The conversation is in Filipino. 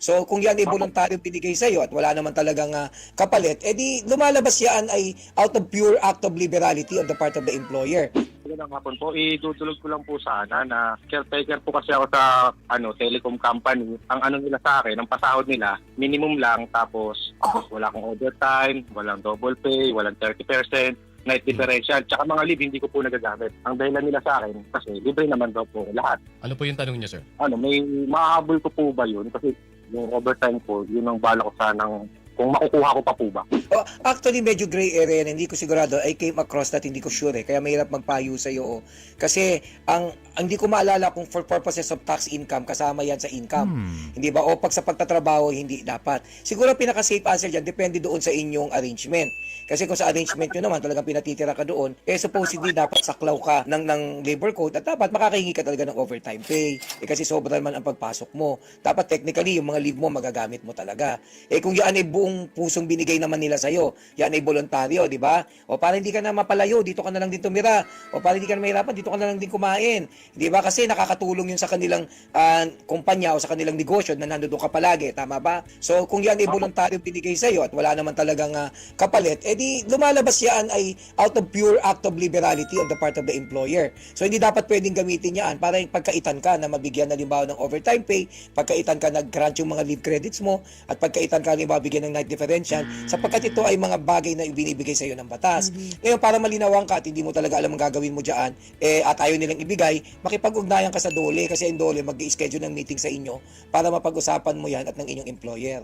So kung yan ay Opo. voluntaryo binigay sa iyo at wala naman talagang kapalit, edi lumalabas yan ay out of pure act of liberality on the part of the employer. Magandang hapon po. Idudulog ko lang po sana na caretaker po kasi ako sa telecom company. Ang nila sa akin, ang pasahod nila, minimum lang tapos wala akong overtime, walang double pay, walang 30%, night differential, tsaka mga leave hindi ko po nagagamit. Ang dahilan nila sa akin kasi libre naman daw po lahat. Ano po yung tanong niya, sir? May mahahabol ko po ba yun? Kasi yung overtime po, yun ang bala ko sanang kung makukuha ko pa po ba. Actually, medyo gray area yan. Hindi ko sigurado. I came across that, hindi ko sure Kaya mahirap magpayo sa iyo. Kasi, hindi ko maalala kung for purposes of tax income, kasama yan sa income. Hindi ba? O pag sa pagtatrabaho, hindi dapat. Siguro pinaka-safe answer dyan, depende doon sa inyong arrangement. Kasi kung sa arrangement nyo naman, talagang pinatitira ka doon, supposedly dapat saklaw ka ng labor code at dapat makakahingi ka talaga ng overtime pay. Kasi sobra naman ang pagpasok mo. Dapat technically, yung mga leave mo, magagamit mo talaga. Kung yan ay buong pusong binigay naman nila sa'yo, yan ay voluntaryo, di ba? O para hindi ka na mapalayo, dito ka na lang din tumira. O para hindi ka na mahirapan, dito ka na lang din kumain. Di ba? Kasi nakakatulong yun sa kanilang kumpanya o sa kanilang negosyo na nandoon ka palagi. Tama ba? So, kung yan ay voluntaryo binigay sa'yo at wala naman talagang kapalit, edi lumalabas yan ay out of pure act of liberality on the part of the employer. So, hindi dapat pwedeng gamitin yan para yung pagkaitan ka na mabigyan na limbawa ng overtime pay, pagkaitan ka nag-grant yung mga leave credits mo, at pagkaitan ka limbawa bigyan ng night differential, sapagkat ito ay mga bagay na ibinibigay sa iyo ng batas. Ngayon, para malinawan ka at hindi mo talaga alam ang gagawin mo dyan, at ayaw nilang ibigay, makipag-ugnayan ka sa DOLE kasi yung DOLE mag-i-schedule ng meeting sa inyo para mapag-usapan mo yan at ng inyong employer.